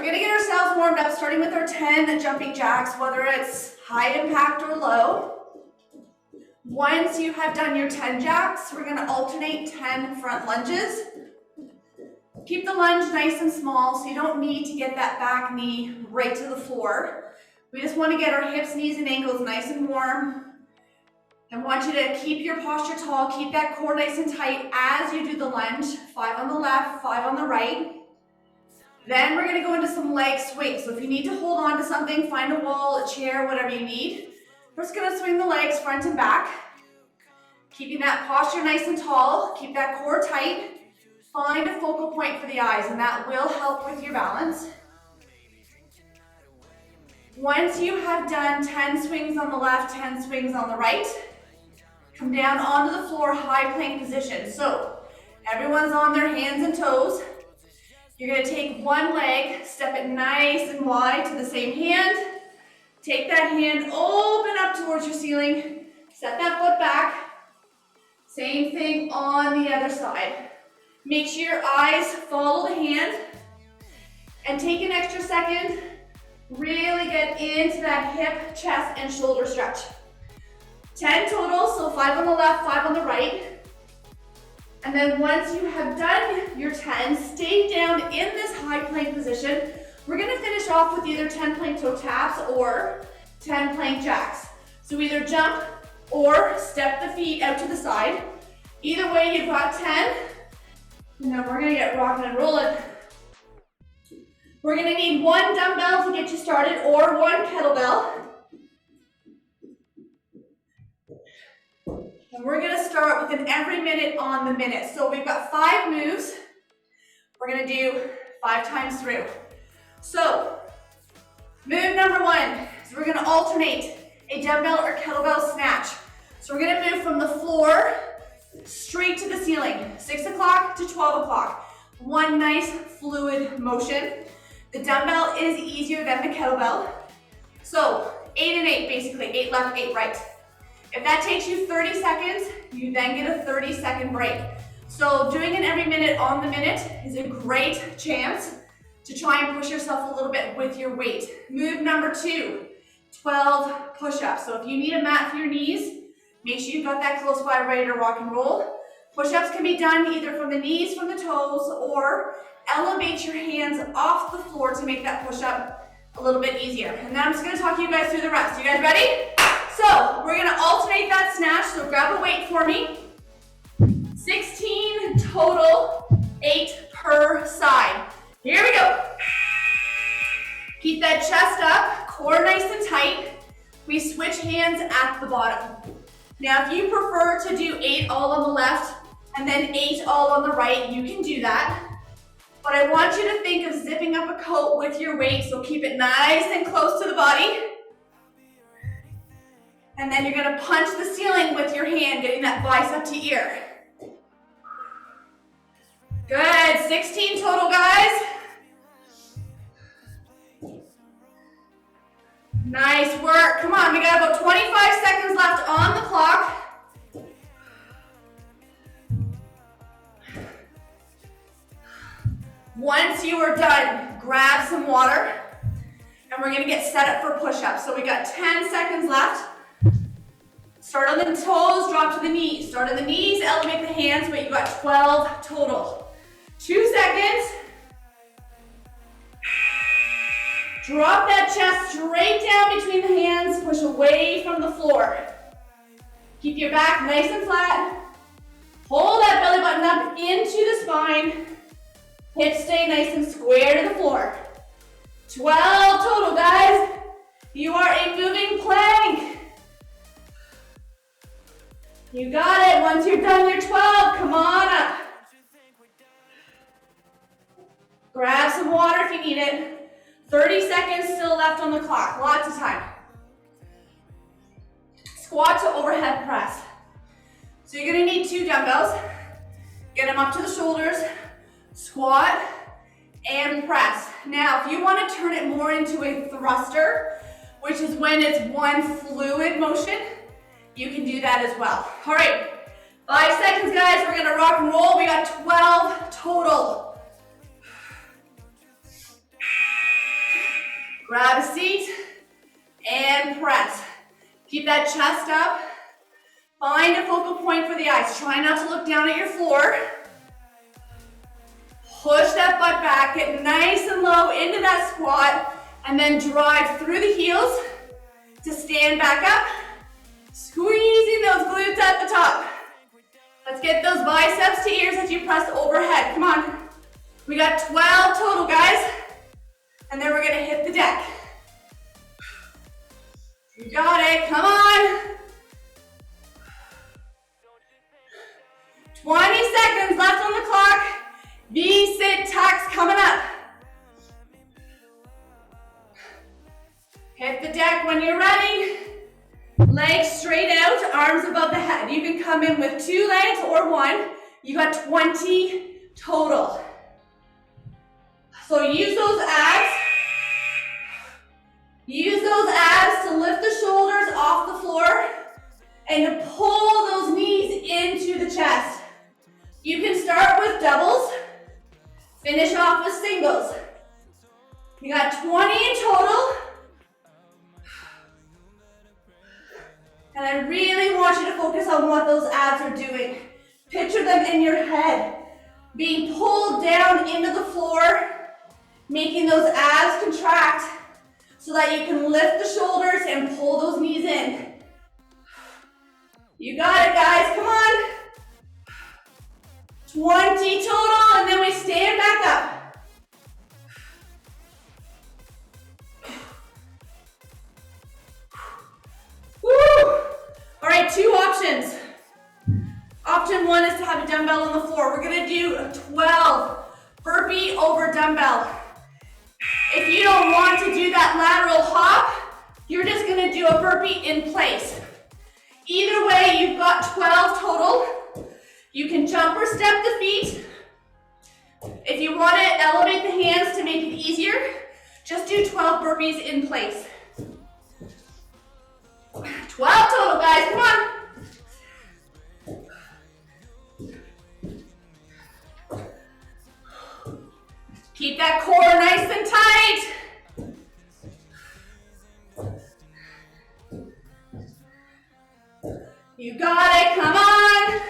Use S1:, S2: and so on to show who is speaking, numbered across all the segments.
S1: we're gonna get ourselves warmed up, starting with our 10 jumping jacks, whether it's high impact or low. Once you have done your 10 jacks, we're gonna alternate 10 front lunges. Keep the lunge nice and small, so you don't need to get that back knee right to the floor. We just want to get our hips, knees, and ankles nice and warm. I want you to keep your posture tall, keep that core nice and tight as you do the lunge. 5 on the left, 5 on the right. Then we're going to go into some leg swings. So if you need to hold on to something, find a wall, a chair, whatever you need. We're just going to swing the legs front and back. Keeping that posture nice and tall, keep that core tight. Find a focal point for the eyes, and that will help with your balance. Once you have done 10 swings on the left, 10 swings on the right, come down onto the floor, high plank position. So everyone's on their hands and toes. You're going to take one leg, step it nice and wide to the same hand. Take that hand, open up towards your ceiling. Set that foot back. Same thing on the other side. Make sure your eyes follow the hand. And take an extra second. Really get into that hip, chest, and shoulder stretch. 10 total, so 5 on the left, 5 on the right. And then once you have done your 10, stay down in this high plank position. We're gonna finish off with either 10 plank toe taps or 10 plank jacks. So either jump or step the feet out to the side. Either way, you've got 10. And then we're gonna get rocking and rolling. We're gonna need one dumbbell to get you started or one kettlebell. And we're gonna start with an every minute on the minute. So we've got 5 moves. We're gonna do 5 times through. So, move number 1 is we're gonna alternate a dumbbell or kettlebell snatch. So we're gonna move from the floor straight to the ceiling, 6 o'clock to 12 o'clock. One nice fluid motion. The dumbbell is easier than the kettlebell. So 8 and 8 basically, 8 left, 8 right. If that takes you 30 seconds, you then get a 30-second break. So doing it every minute on the minute is a great chance to try and push yourself a little bit with your weight. Move number 2, 12 push-ups. So if you need a mat for your knees, make sure you've got that close by ready to rock and roll. Push-ups can be done either from the knees, from the toes, or elevate your hands off the floor to make that push-up a little bit easier. And then I'm just gonna talk you guys through the rest. You guys ready? So we're gonna alternate that snatch, so grab a weight for me. 16 total, 8 per side. Here we go. Keep that chest up, core nice and tight. We switch hands at the bottom. Now if you prefer to do 8 all on the left and then 8 all on the right, you can do that. But I want you to think of zipping up a coat with your weight, so keep it nice and close to the body. And then you're gonna punch the ceiling with your hand, getting that bicep to ear. Good, 16 total, guys. Nice work, come on, we got about 25 seconds left on the clock. Once you are done, grab some water, and we're gonna get set up for push-ups. So we got 10 seconds left. Start on the toes, drop to the knees. Start on the knees, elevate the hands, but you've got 12 total. 2 seconds. Drop that chest straight down between the hands, push away from the floor. Keep your back nice and flat. Hold that belly button up into the spine. Hips stay nice and square to the floor. 12 total, guys. You are a moving plank. You got it. Once you're done your 12, come on up. Grab some water if you need it. 30 seconds still left on the clock. Lots of time. Squat to overhead press. So you're gonna need 2 dumbbells. Get them up to the shoulders. Squat and press. Now, if you want to turn it more into a thruster, which is when it's one fluid motion, you can do that as well. All right, 5 seconds, guys. We're gonna rock and roll. We got 12 total. Grab a seat and press. Keep that chest up. Find a focal point for the eyes. Try not to look down at your floor. Push that butt back, get nice and low into that squat, and then drive through the heels to stand back up. Squeezing those glutes at the top. Let's get those biceps to ears as you press overhead. Come on. We got 12 total, guys. And then we're gonna hit the deck. You got it, come on. 20 seconds left on the clock. V-sit tucks coming up. Hit the deck when you're ready. Legs straight out, arms above the head. You can come in with 2 legs or 1. You got 20 total. So use those abs. Use those abs to lift the shoulders off the floor and to pull those knees into the chest. You can start with doubles, finish off with singles. You got 20 in total. And I really want you to focus on what those abs are doing. Picture them in your head, being pulled down into the floor, making those abs contract so that you can lift the shoulders and pull those knees in. You got it, guys, come on. 20 total, and then we stand back up. Woo! All right, 2 options. Option 1 is to have a dumbbell on the floor. We're gonna do a 12 burpee over dumbbell. If you don't want to do that lateral hop, you're just gonna do a burpee in place. Either way, you've got 12 total. You can jump or step the feet. If you want to elevate the hands to make it easier, just do 12 burpees in place. 12 total, guys, come on. Keep that core nice and tight. You got it, come on.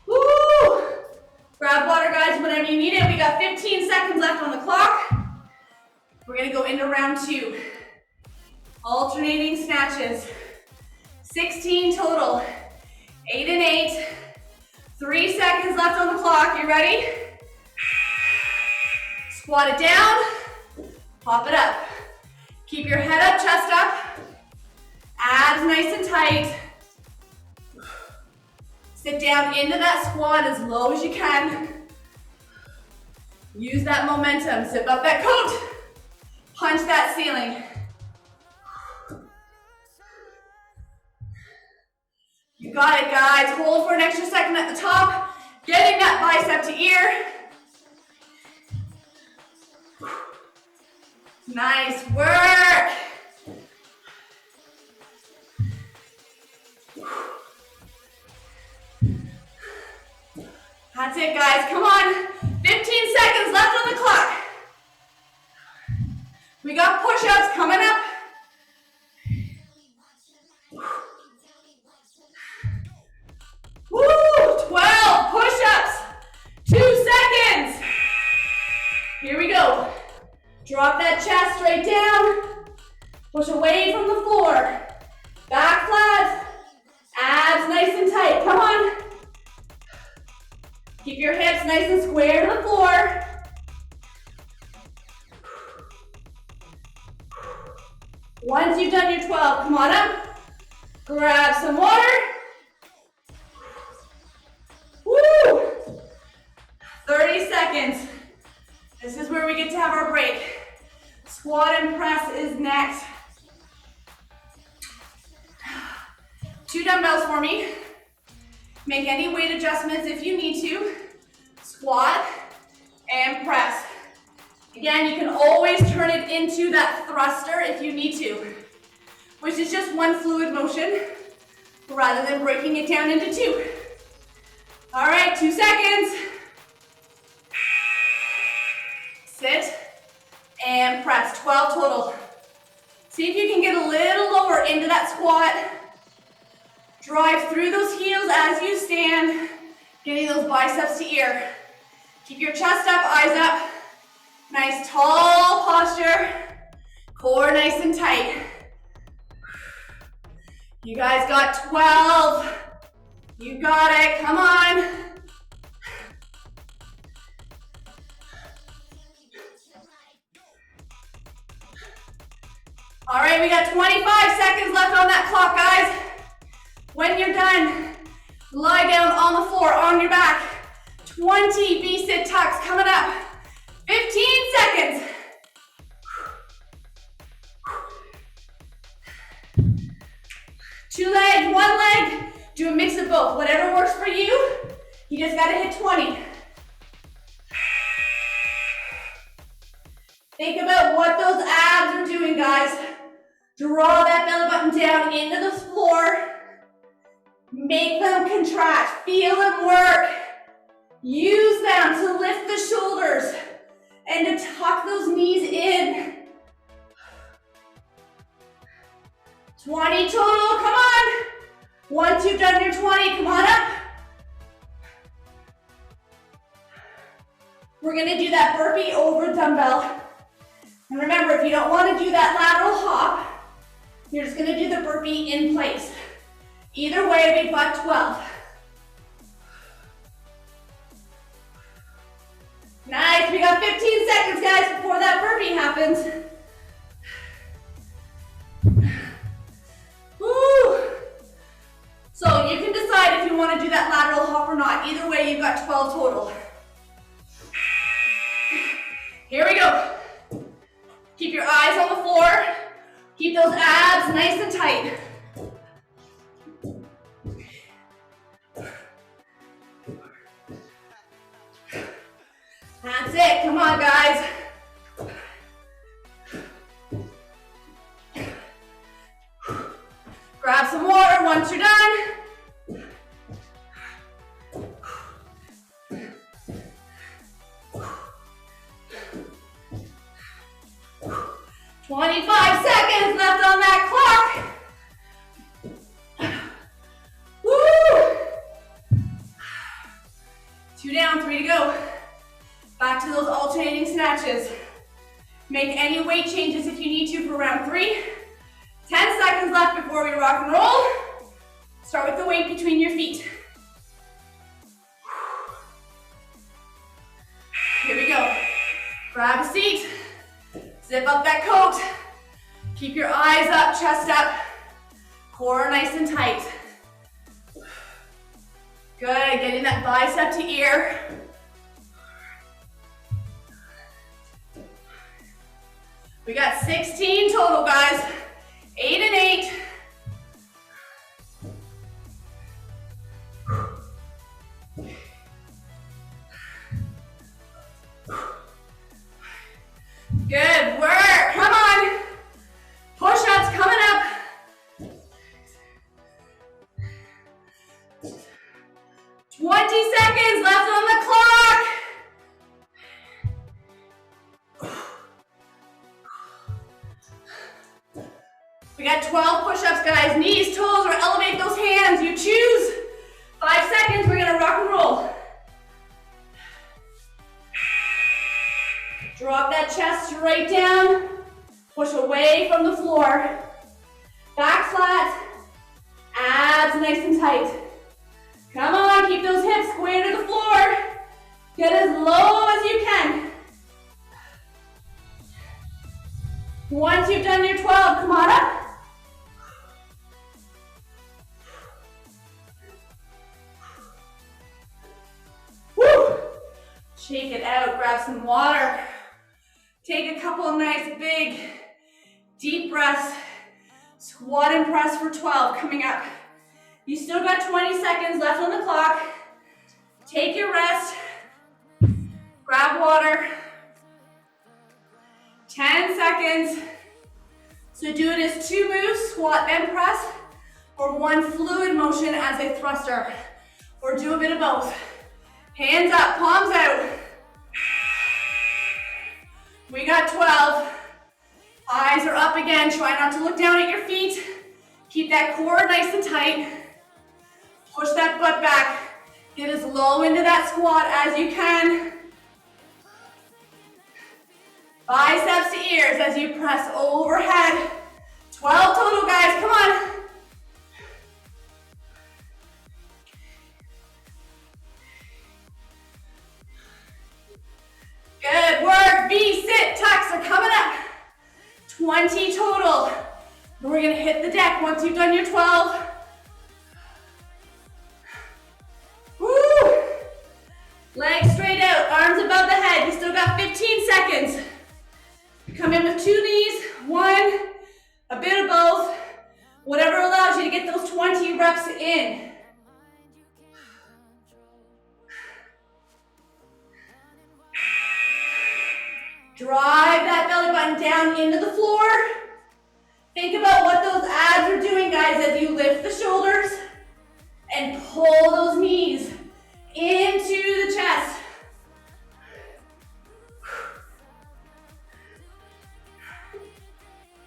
S1: Woo! Grab water, guys, whenever you need it. We got 15 seconds left on the clock. We're gonna go into round 2. Alternating snatches. 16 total. 8 and 8. 3 seconds left on the clock. You ready? Squat it down. Pop it up. Keep your head up, chest up. Abs nice and tight. Sit down into that squat as low as you can. Use that momentum. Zip up that coat. Punch that ceiling. You got it, guys. Hold for an extra second at the top. Getting that bicep to ear. Nice work. That's it, guys. Come on. 15 seconds left on the clock. We got push-ups coming up. Woo! 12 push-ups. 2 seconds. Here we go. Drop that chest straight down. Push away from the floor. Back flat. Abs nice and tight. Come on. Keep your hips nice and square to the floor. Once you've done your 12, come on up. Grab some water. Woo! 30 seconds. This is where we get to have our break. Squat and press is next. 2 dumbbells for me. Make any weight adjustments if you need to. Squat and press. Again, you can always turn it into that thruster if you need to, which is just one fluid motion rather than breaking it down into 2. All right, 2 seconds. and press. 12 total. See if you can get a little lower into that squat. Drive through those heels as you stand, getting those biceps to ear. Keep your chest up, eyes up. Nice tall posture. Core nice and tight. You guys got 12. You got it, come on. All right, we got 25 seconds left on that clock, guys. When you're done, lie down on the floor, on your back. 20 V-sit tucks coming up. 15 seconds. Two legs, one leg. Do a mix of both. Whatever works for you. You just gotta hit 20. Think about what those abs are doing, guys. Draw that belly button down into the floor. Make them contract. Feel them work. Use them to lift the shoulders and to tuck those knees in. 20 total, come on. Once you've done your 20, come on up. We're gonna do that burpee over dumbbell. And remember, if you don't wanna do that lateral hop, you're just gonna do the burpee in place. Either way, we've got 12. Nice, we got 15 seconds, guys, before that burpee happens. Woo! So you can decide if you want to do that lateral hop or not. Either way, you've got 12 total. Here we go. Keep your eyes on the floor. Keep those abs nice and tight. That's it, come on guys. Grab some water once you're done. 25 seconds left on that clock. Woo! 2 down, 3 to go. Back to those alternating snatches. Make any weight changes if you need to for round 3. 10 seconds left before we rock and roll. Start with the weight between your feet. Here we go. Grab a seat. Zip up that coat. Keep your eyes up, chest up. Core nice and tight. Good, getting that bicep to ear. We got 16 total, guys. 8 and 8. Good work, come on. Push-ups coming up. 20 seconds left on the clock. We got 12 push-ups, guys. Knees, toes, or elevate those hands. You choose. 5 seconds, we're gonna rock and roll. Drop that chest straight down. Push away from the floor. Back flat. Abs nice and tight. Come on, keep those hips square to the floor. Get as low as you can. Once you've done your 12, come on up. Woo! Shake it out, grab some water. Take a couple of nice big deep breaths. Squat and press for 12 coming up. You still got 20 seconds left on the clock. Take your rest. Grab water. 10 seconds. So do it as 2 moves, squat and press, or 1 fluid motion as a thruster, or do a bit of both. Hands up, palms out. We got 12. Again, try not to look down at your feet. Keep that core nice and tight. Push that butt back. Get as low into that squat as you can. Biceps to ears as you press overhead. 12 total, guys, come on. Good work, V, sit, tucks are coming up. 20 total. We're gonna hit the deck once you've done your 12. Woo! Legs straight out, arms above the head. You still got 15 seconds. Come in with 2 knees, 1, a bit of both. Whatever allows you to get those 20 reps in. Drive that belly button down into the floor. Think about what those abs are doing, guys, as you lift the shoulders and pull those knees into the chest.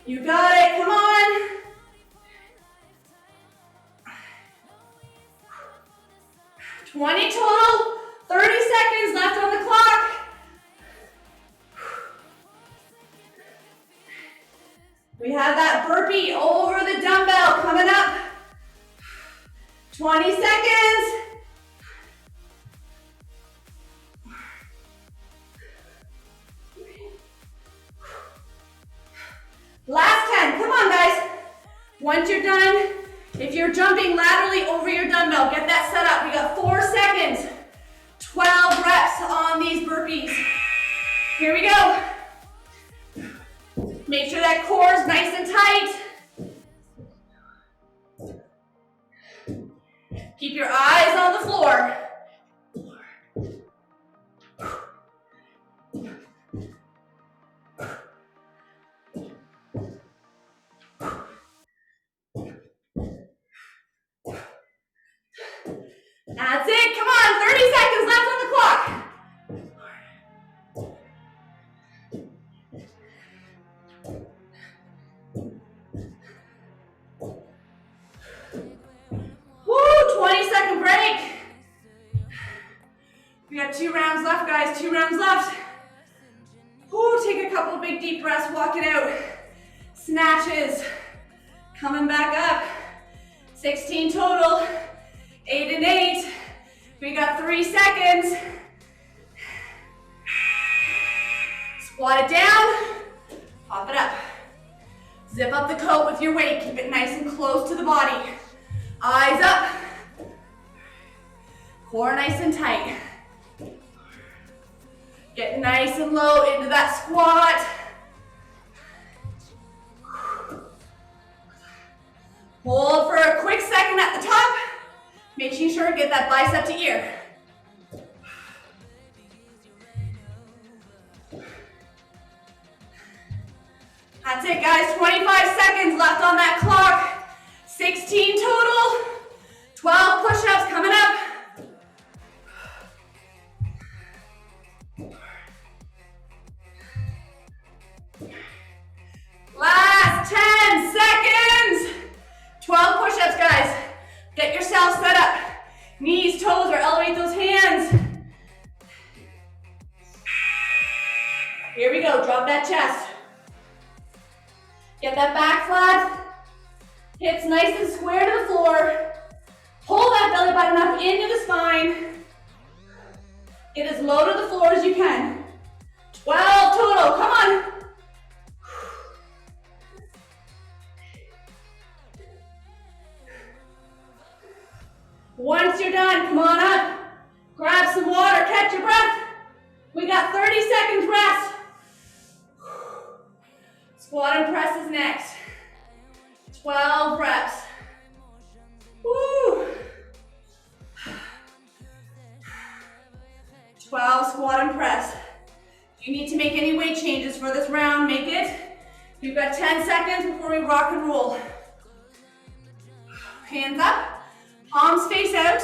S1: You got it, come on. $20 total, 30 seconds left on the clock. We have that burpee over the dumbbell coming up. 20 seconds. Last 10, come on guys. Once you're done, if you're jumping laterally over your dumbbell, get that set up. We got 4 seconds. 12 reps on these burpees. Here we go. Make sure that core is nice and tight. Keep your eyes on the floor. That's it, come on, 30 seconds left on the clock. Woo, 20-second break. We got 2 rounds left, guys, 2 rounds left. Woo, take a couple big deep breaths, walk it out. Snatches, coming back up. 16 total. 8 and 8. We got 3 seconds. Squat it down. Pop it up. Zip up the coat with your weight. Keep it nice and close to the body. Eyes up. Core nice and tight. Get nice and low into that squat. Hold for a quick second at the top. Making sure to get that bicep to ear. That's it, guys. 25 seconds left on that clock. 16 total. 12 push-ups coming up. Last 10 seconds. 12 push-ups, guys. Get yourself set up. Knees, toes, or elevate those hands. Here we go, drop that chest. Get that back flat. Hips nice and square to the floor. Pull that belly button up into the spine. Get as low to the floor as you can. 12 total, come on. Once you're done, come on up. Grab some water, catch your breath. We got 30 seconds rest. Squat and press is next. 12 reps. Woo. 12 squat and press. If you need to make any weight changes for this round, make it. You've got 10 seconds before we rock and roll. Hands up. Palms face out.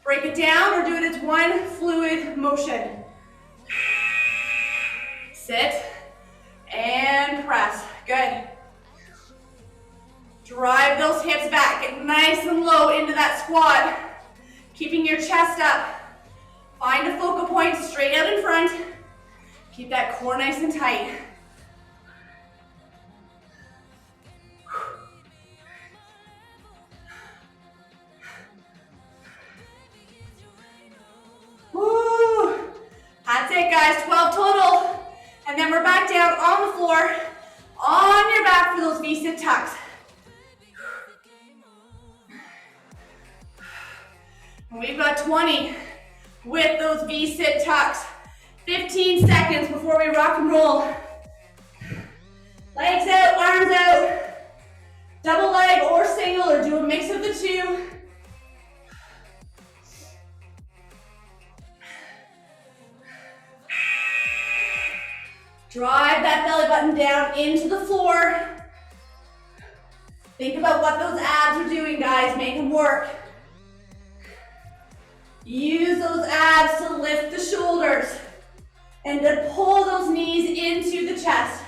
S1: Break it down or do it as one fluid motion. Sit and press. Good. Drive those hips back. Get nice and low into that squat. Keeping your chest up. Find a focal point straight out in front. Keep that core nice and tight. Woo! That's it, guys. 12 total. And then we're back down on the floor, on your back for those V-sit tucks. And we've got 20 with those V-sit tucks. 15 seconds before we rock and roll. Legs out, arms out. Double leg or single, or do a mix of the two. Drive that belly button down into the floor. Think about what those abs are doing, guys. Make them work. Use those abs to lift the shoulders and to pull those knees into the chest.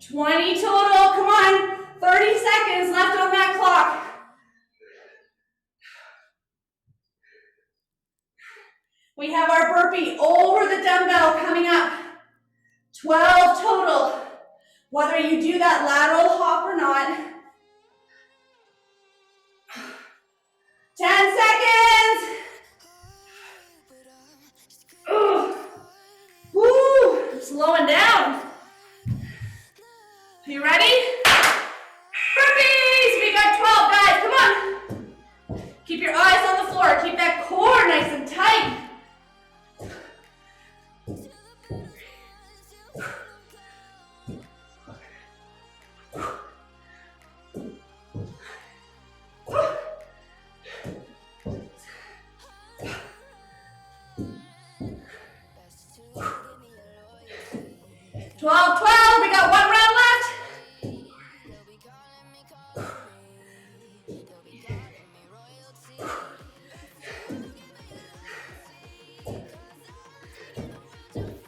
S1: $20 total, come on. 30 seconds left on that clock. We have our burpee over the dumbbell coming up. 12 total. Whether you do that lateral hop or not. 10 seconds. Woo, I'm slowing down. Are you ready? Burpees! We got 12, guys, come on. Keep your eyes on the floor. Keep that core nice and tight. We got one round left.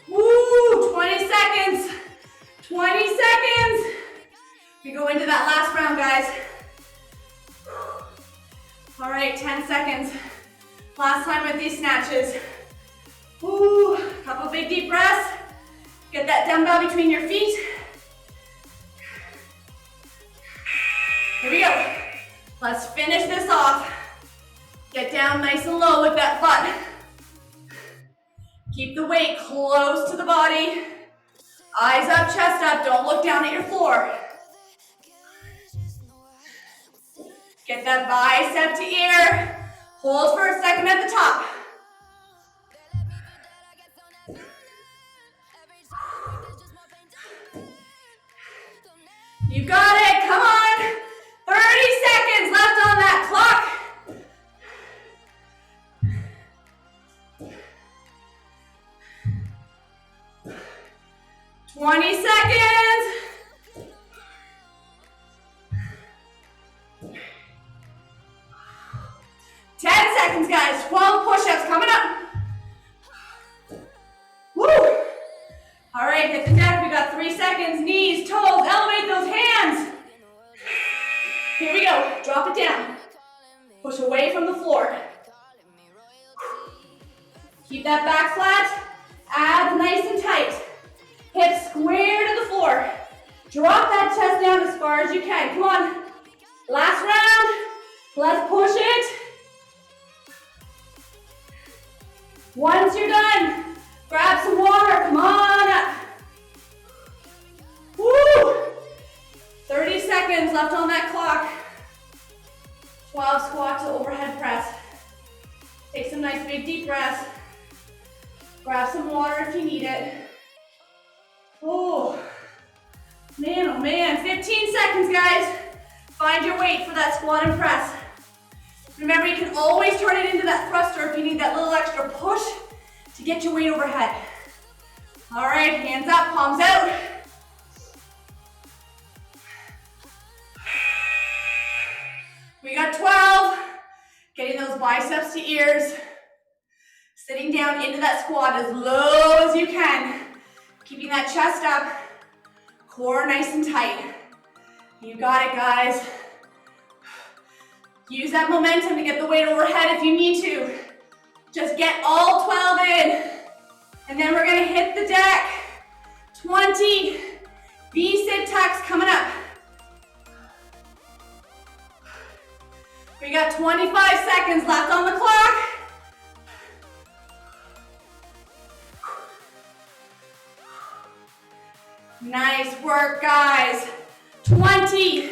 S1: Woo, 20 seconds. 20 seconds. We go into that last round, guys. All right, 10 seconds. Last time with these snatches. Woo, couple big deep breaths. Get that dumbbell between your feet. Here we go. Let's finish this off. Get down nice and low with that butt. Keep the weight close to the body. Eyes up, chest up. Don't look down at your floor. Get that bicep to ear. Hold for a second at the top. You got it, come on. 30 seconds left on that clock. $20 seconds. $10 seconds, guys. 12 push-ups coming up. Woo! All right, hit the deck. We got 3 seconds. Knees, toes, elevate those hands. Here we go. Drop it down. Push away from the floor. Keep that back flat. Abs nice and tight. Hips square to the floor. Drop that chest down as far as you can. Come on. Last round. Let's push it. Once you're done, grab some water. Come on up. Woo! 30 seconds left on that clock. 12 squat to overhead press. Take some nice big deep breaths. Grab some water if you need it. Oh man, 15 seconds, guys. Find your weight for that squat and press. Remember, you can always turn it into that thruster if you need that little extra push to get your weight overhead. All right, hands up, palms out. We got 12. Get Getting those biceps to ears. Sitting down into that squat as low as you can. Keeping that chest up. Core nice and tight. You got it, guys. Use that momentum to get the weight overhead if you need to. Just get all 12 in. And then we're gonna hit the deck. 20 V-sit tucks coming up. We got 25 seconds left on the clock. Nice work, guys. 20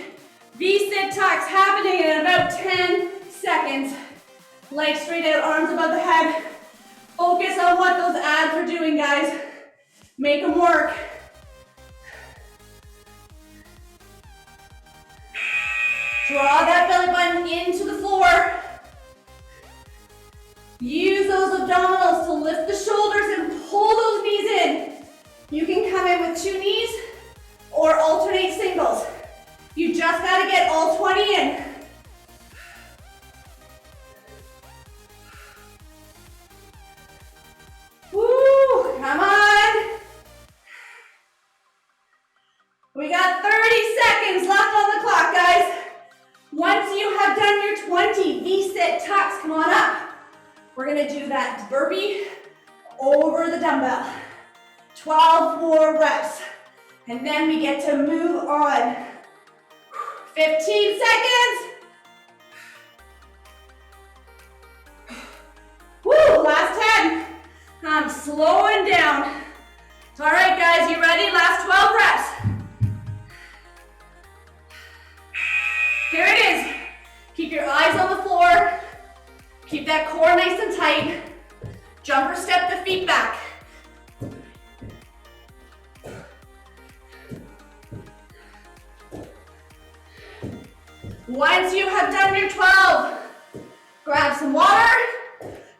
S1: V-sit tucks happening in about 10 seconds. Legs straight out, arms above the head. Focus on what those abs are doing, guys. Make them work. Draw that belly button into the floor. Use those abdominals to lift the shoulders and pull those knees in. You can come in with 2 knees or alternate singles. You just gotta get all 20 in. Woo, come on. We got 30 seconds left on the clock, guys. Once you have done your 20 V-sit tucks, come on up. We're gonna do that burpee over the dumbbell. 12 more reps. And then we get to move on. 15 seconds. Woo, last 10. I'm slowing down. All right, guys, you ready? Last 12 reps. Here it is. Keep your eyes on the floor. Keep that core nice and tight. Jumper step the feet back. Once you have done your 12, grab some water,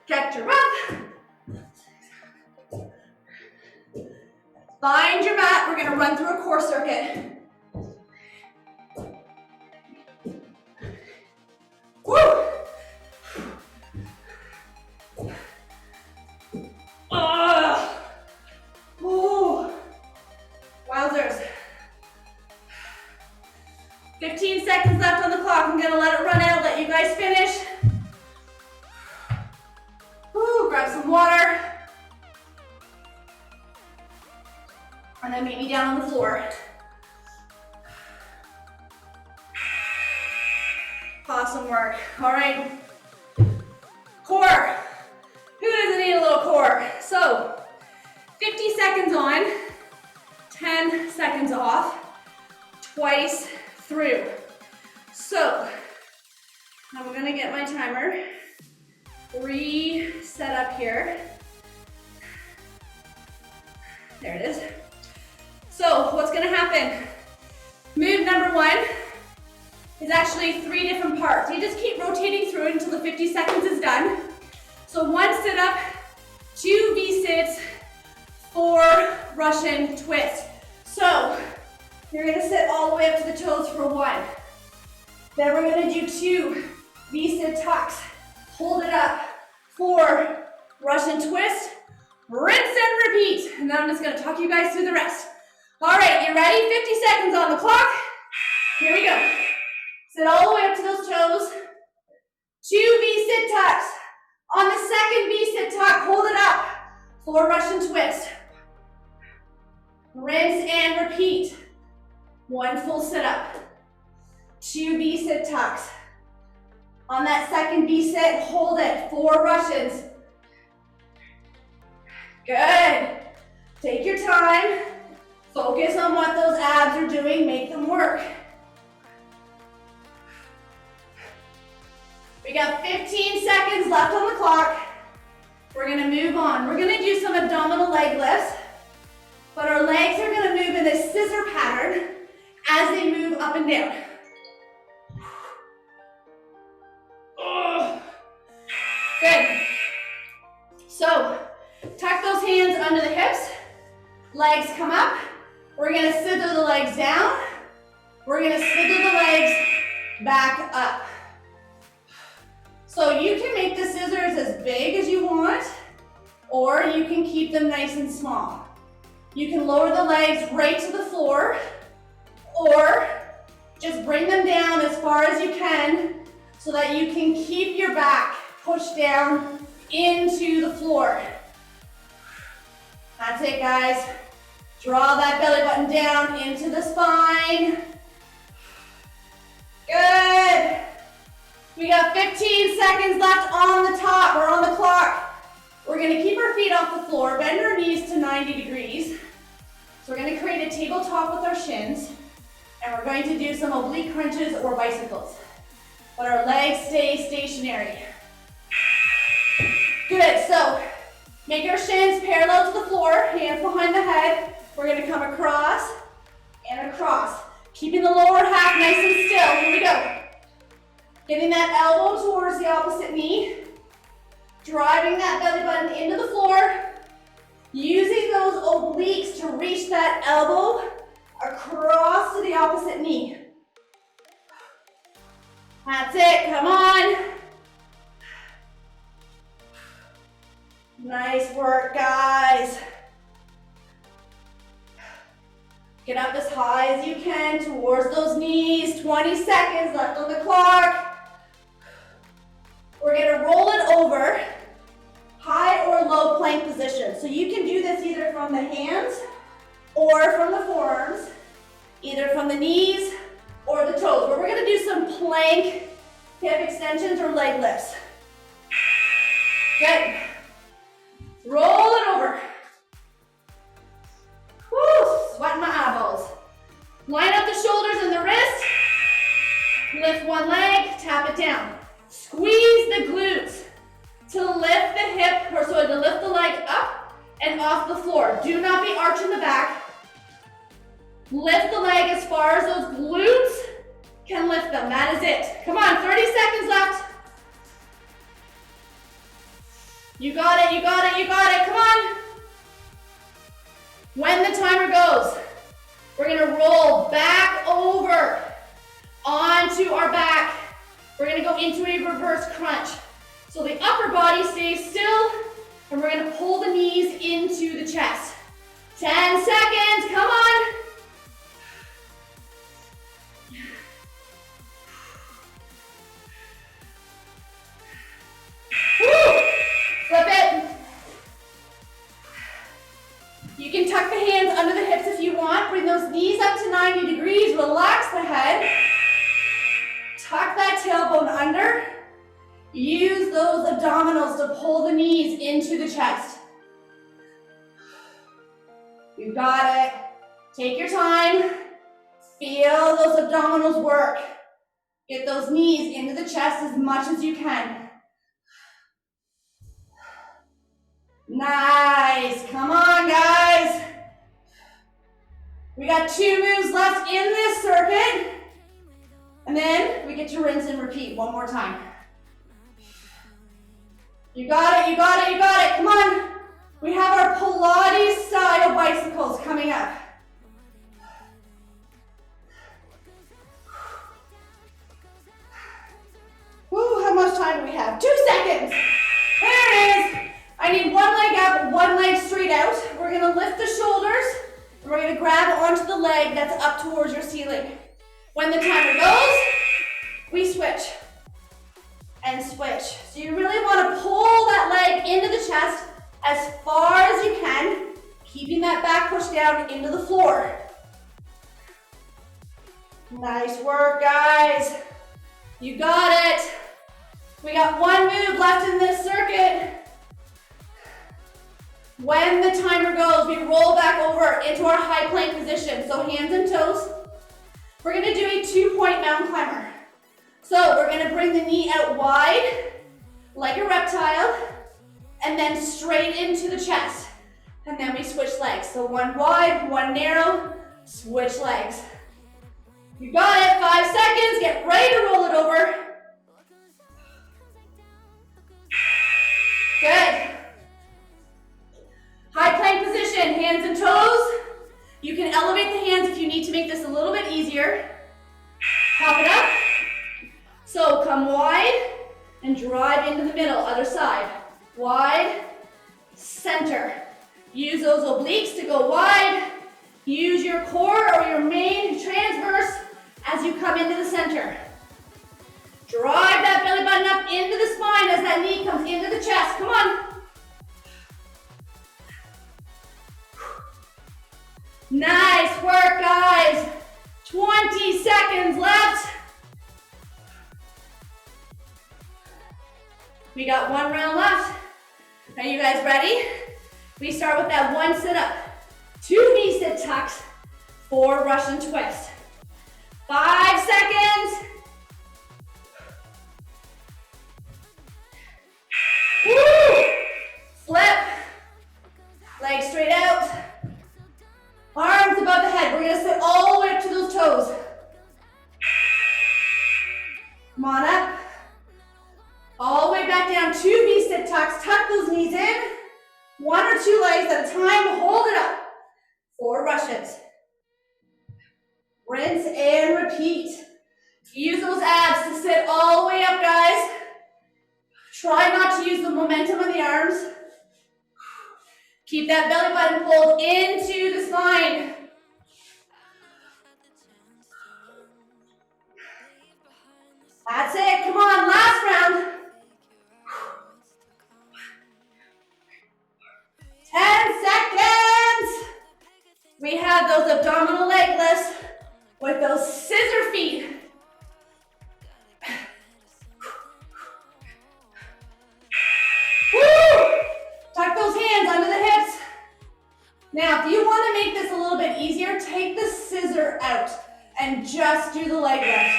S1: catch your breath. Find your mat. We're gonna run through a core circuit. Woo! Ooh. Wowzers. 15 seconds left on the clock. I'm gonna let it run out, let you guys finish. Woo, grab some water. And then meet me down on the floor. Awesome work. All right. Core. Who doesn't need a little core? So, 50 seconds on, 10 seconds off, twice through. So, I'm gonna get my timer reset up here. There it is. So, what's gonna happen? Move number 1 is actually 3 different parts. You just keep rotating through it until the 50 seconds is done. So 1 sit-up, 2 V-sits, 4 Russian twists. So you're gonna sit all the way up to the toes for 1. Then we're gonna do 2 V-sit tucks. Hold it up, 4 Russian twists, rinse and repeat. And then I'm just gonna talk you guys through the rest. All right, you ready? 50 seconds on the clock. Here we go. Sit all the way up to those toes. 2 V-sit tucks. On the second V-sit tuck, hold it up. 4 Russian twist. Rinse and repeat. 1 full sit-up. 2 V-sit tucks. On that second V-sit, hold it. 4 Russians. Good. Take your time. Focus on what those abs are doing. Make them work. We got 15 seconds left on the clock. We're gonna move on. We're gonna do some abdominal leg lifts, but our legs are gonna move in this scissor pattern as they move up and down. Good. So, tuck those hands under the hips. Legs come up. We're gonna slither the legs down. We're gonna slither the legs back up. So you can make the scissors as big as you want, or you can keep them nice and small. You can lower the legs right to the floor, or just bring them down as far as you can so that you can keep your back pushed down into the floor. That's it, guys. Draw that belly button down into the spine. Good. We got 15 seconds left on the top or on the clock. We're gonna keep our feet off the floor, bend our knees to 90 degrees. So we're gonna create a tabletop with our shins, and we're going to do some oblique crunches or bicycles. But our legs stay stationary. Good, so make our shins parallel to the floor, hands behind the head. We're gonna come across and across. Keeping the lower half nice and still, here we go. Getting that elbow towards the opposite knee. Driving that belly button into the floor. Using those obliques to reach that elbow across to the opposite knee. That's it, come on. Nice work, guys. Get up as high as you can towards those knees. 20 seconds left on the clock. We're gonna roll it over, high or low plank position. So you can do this either from the hands or from the forearms, either from the knees or the toes. But we're gonna do some plank hip extensions or leg lifts. Good. Roll it over. Woo, sweating my eyeballs. Line up the shoulders and the wrist. Lift one leg, tap it down. Squeeze the glutes to lift the hip, or so to lift the leg up and off the floor. Do not be arching the back. Lift the leg as far as those glutes can lift them. That is it. Come on, 30 seconds left. You got it, you got it, you got it. Come on. When the timer goes, we're gonna roll back over onto our back. We're gonna go into a reverse crunch. So the upper body stays still, and we're gonna pull the knees into the chest. 10 seconds, come on. Woo! Flip it. You can tuck the hands under the hips if you want. Bring those knees up to 90 degrees. Relax the head. Tuck that tailbone under. Use those abdominals to pull the knees into the chest. You got it. Take your time. Feel those abdominals work. Get those knees into the chest as much as you can. Nice. Come on, guys. We got 2 moves left in this circuit. And then we get to rinse and repeat one more time. You got it, you got it, you got it. Come on. We have our Pilates style bicycles coming up. Woo, how much time do we have? 2 seconds. There it is. I need one leg up, one leg straight out. We're gonna lift the shoulders, and we're gonna grab onto the leg that's up towards your ceiling. When the timer goes, we switch and switch. So you really wanna pull that leg into the chest as far as you can, keeping that back pushed down into the floor. Nice work, guys. You got it. We got 1 move left in this circuit. When the timer goes, we roll back over into our high plank position. So hands and toes. We're gonna do a 2-point mountain climber. So we're gonna bring the knee out wide, like a reptile, and then straight into the chest. And then we switch legs. So 1 wide, 1 narrow, switch legs. You got it, 5 seconds, get ready to roll it over. Good. High plank position, hands and toes. You can elevate the hands if you need to make this a little bit easier. Pop it up. So come wide and drive into the middle, other side. Wide, center. Use those obliques to go wide. Use your core or your main transverse as you come into the center. Drive that belly button up into the spine as that knee comes into the chest. Come on. Nice work, guys. 20 seconds left. We got one round left. Are you guys ready? We start with that one sit-up, 2 V-sit tucks, 4 Russian twists. 5 seconds. Woo! Flip. Legs straight out. Arms above the head. We're gonna sit all the way up to those toes. Come on up. All the way back down, 2 V-sit tucks. Tuck those knees in. 1 or 2 legs at a time. Hold it up. 4 Russians. Rinse and repeat. Use those abs to sit all the way up, guys. Try not to use the momentum of the arms. Keep that belly button pulled into the spine. That's it. Come on, last round. 10 seconds. We have those abdominal leg lifts with those scissor feet. Woo! Tuck those hands under the hips. Now, if you want to make this a little bit easier, take the scissor out and just do the leg lift.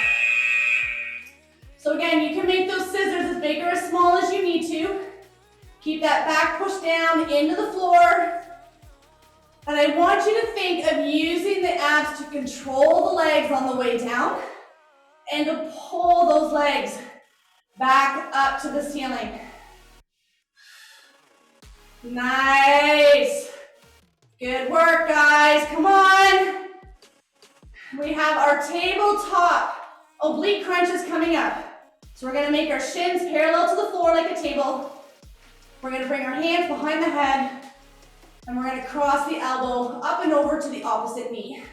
S1: So again, you can make those scissors as big or as small as you need to. Keep that back push down into the floor. And I want you to think of using the abs to control the legs on the way down and to pull those legs back up to the ceiling. Nice. Good work, guys. Come on. We have our tabletop oblique crunches coming up. So we're going to make our shins parallel to the floor like a table. We're going to bring our hands behind the head. And we're going to cross the elbow up and over to the opposite knee.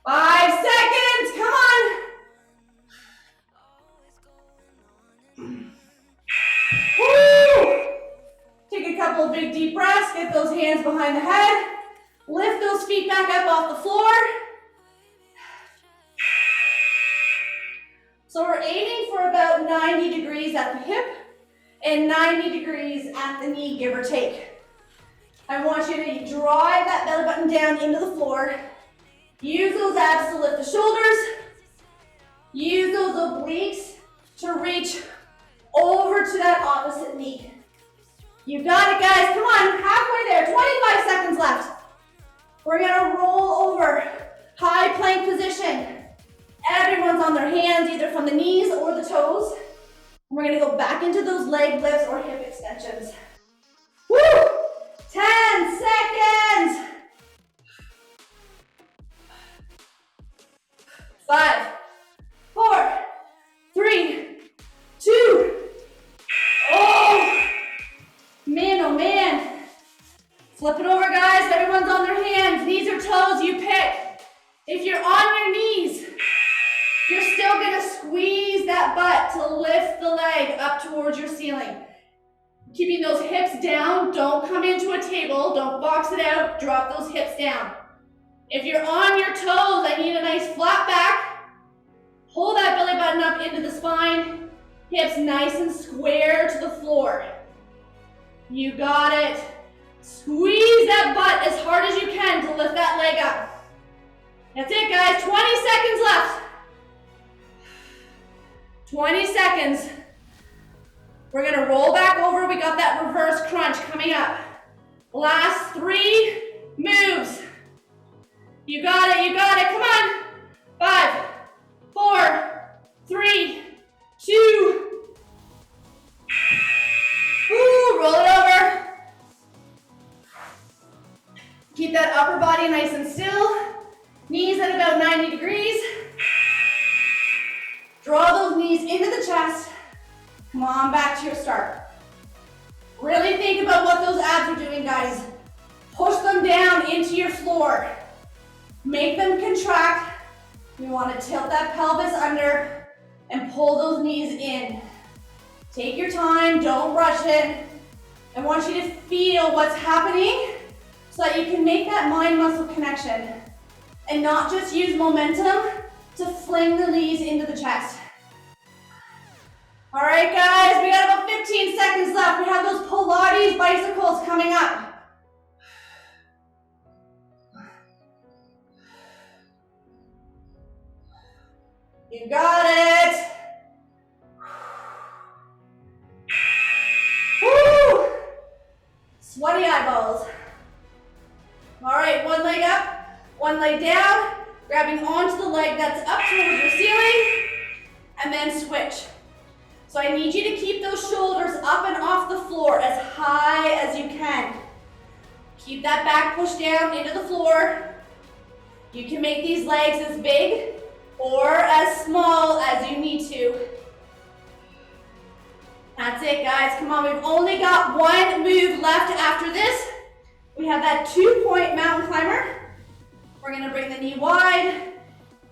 S1: 5 seconds. Come on. Woo! Take a couple of big deep breaths. Get those hands behind the head. Lift those feet back up off the floor. So we're aiming for about 90 degrees at the hip and 90 degrees at the knee, give or take. I want you to drive that belly button down into the floor. Use those abs to lift the shoulders. Use those obliques to reach over to that opposite knee. You got it, guys. Come on, halfway there. 25 seconds left. We're gonna roll over. High plank position. Everyone's on their hands, either from the knees or the toes. We're gonna go back into those leg lifts or hip extensions. Woo! 10 seconds. 5, 4, 3, 2. Oh! Man, oh man. Flip it over, guys. Everyone's on their hands. Knees or toes, you pick. If you're on your knees, you're still gonna squeeze that butt to lift the leg up towards your ceiling. Keeping those hips down, don't come into a table, don't box it out, drop those hips down. If you're on your toes, I need a nice flat back. Hold that belly button up into the spine, hips nice and square to the floor. You got it. Squeeze that butt as hard as you can to lift that leg up. That's it, guys, 20 seconds left. 20 seconds. We're gonna roll back over. We got that reverse crunch coming up. Last 3 moves. You got it, you got it. Come on. 5, 4, 3, 2. Woo, roll it over. Keep that upper body nice and still. Knees at about 90 degrees. Draw those knees into the chest. Come on, back to your start. Really think about what those abs are doing, guys. Push them down into your floor. Make them contract. We want to tilt that pelvis under and pull those knees in. Take your time, don't rush it. I want you to feel what's happening so that you can make that mind-muscle connection and not just use momentum to fling the knees into the chest. All right, guys, we got about 15 seconds left. We have those Pilates bicycles coming up. You got it. Woo! Sweaty eyeballs. All right, one leg up, one leg down, grabbing onto the leg that's up towards your ceiling, and then switch. So I need you to keep those shoulders up and off the floor as high as you can. Keep that back pushed down into the floor. You can make these legs as big or as small as you need to. That's it, guys. Come on, we've only got one move left after this. We have that 2-point mountain climber. We're gonna bring the knee wide,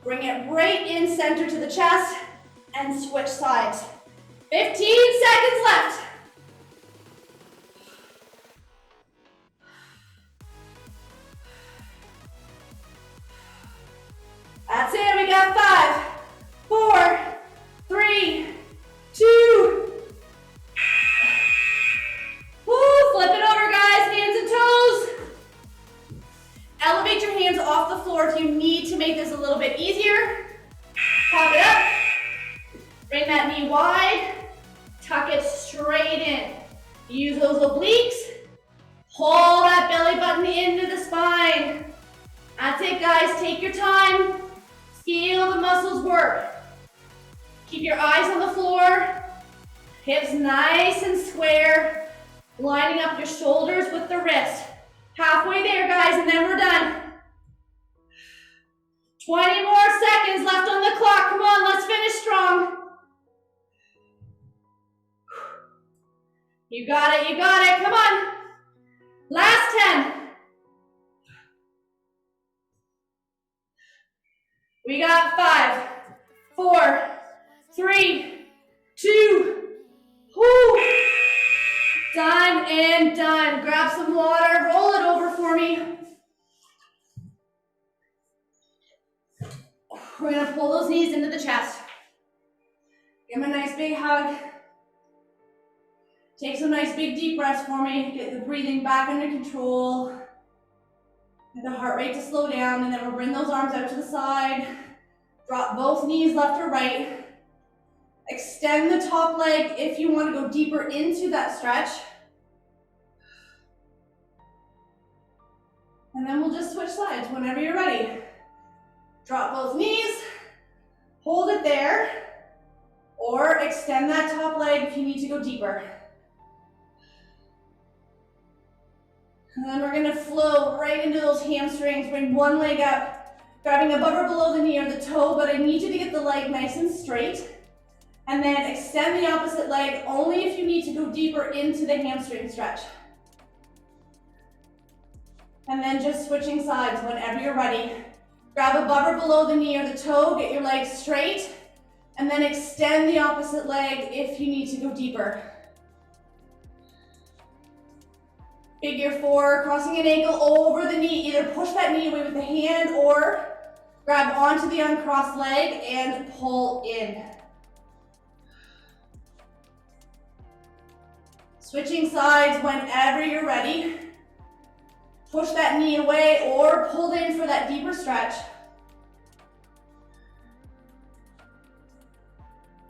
S1: bring it right in center to the chest, and switch sides. 15 seconds left. That's it, we got 5, 4, 3, 2. Woo, flip it over, guys, hands and toes. Elevate your hands off the floor if you need to make this a little bit easier. Pop it up. Bring that knee wide. Tuck it straight in. Use those obliques. Pull that belly button into the spine. That's it, guys. Take your time. Feel the muscles work. Keep your eyes on the floor. Hips nice and square. Lining up your shoulders with the wrist. Halfway there, guys, and then we're done. 20 more seconds left on the clock. Come on, let's finish strong. You got it, you got it. Come on. Last 10. We got 5, 4, 3, 2. Whoo. Done and done. Grab some water, roll it over for me. We're gonna pull those knees into the chest. Give them a nice big hug. Take some nice big deep breaths for me. Get the breathing back under control. Get the heart rate to slow down, and then we'll bring those arms out to the side. Drop both knees left or right. Extend the top leg if you want to go deeper into that stretch. And then we'll just switch sides whenever you're ready. Drop both knees, hold it there, or extend that top leg if you need to go deeper. And then we're gonna flow right into those hamstrings. Bring one leg up, grabbing above or below the knee or the toe, but I need you to get the leg nice and straight. And then extend the opposite leg only if you need to go deeper into the hamstring stretch. And then just switching sides whenever you're ready. Grab above or below the knee or the toe, get your legs straight, and then extend the opposite leg if you need to go deeper. Figure 4, crossing an ankle over the knee. Either push that knee away with the hand or grab onto the uncrossed leg and pull in. Switching sides whenever you're ready. Push that knee away or pull in for that deeper stretch.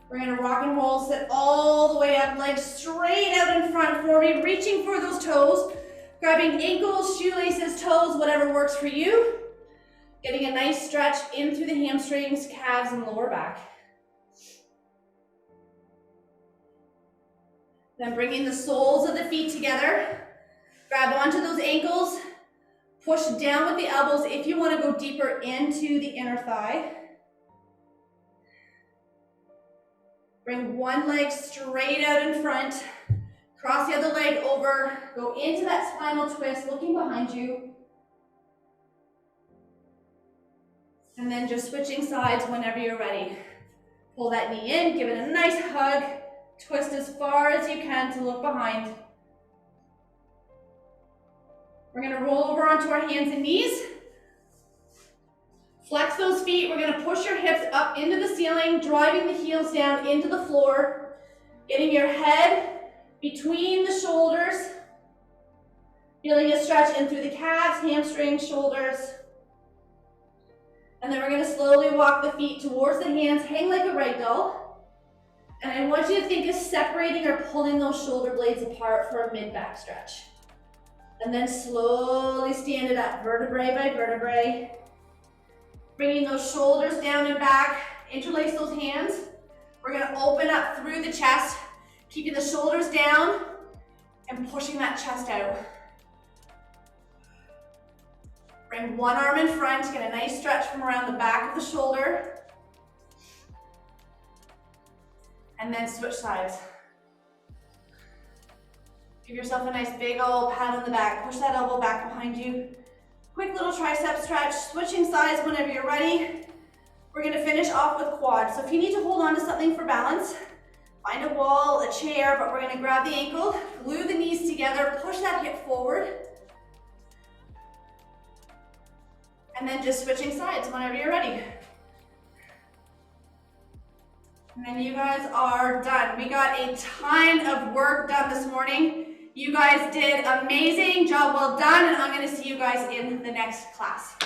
S1: We're gonna rock and roll, sit all the way up, legs straight out in front for me, reaching for those toes, grabbing ankles, shoelaces, toes, whatever works for you. Getting a nice stretch in through the hamstrings, calves, and lower back. Then bringing the soles of the feet together. Grab onto those ankles, push down with the elbows if you want to go deeper into the inner thigh. Bring one leg straight out in front. Cross the other leg over. Go into that spinal twist, looking behind you. And then just switching sides whenever you're ready. Pull that knee in, give it a nice hug. Twist as far as you can to look behind. We're going to roll over onto our hands and knees. Flex those feet. We're going to push your hips up into the ceiling, driving the heels down into the floor. Getting your head between the shoulders. Feeling a stretch in through the calves, hamstrings, shoulders. And then we're going to slowly walk the feet towards the hands, hang like a rag doll. And I want you to think of separating or pulling those shoulder blades apart for a mid-back stretch. And then slowly stand it up, vertebrae by vertebrae. Bringing those shoulders down and back, interlace those hands. We're going to open up through the chest, keeping the shoulders down and pushing that chest out. Bring one arm in front, get a nice stretch from around the back of the shoulder. And then switch sides. Give yourself a nice big old pat on the back. Push that elbow back behind you. Quick little tricep stretch, switching sides whenever you're ready. We're gonna finish off with quads. So if you need to hold on to something for balance, find a wall, a chair, but we're gonna grab the ankle, glue the knees together, push that hip forward. And then just switching sides whenever you're ready. And then you guys are done. We got a ton of work done this morning. You guys did amazing, job well done, and I'm gonna see you guys in the next class.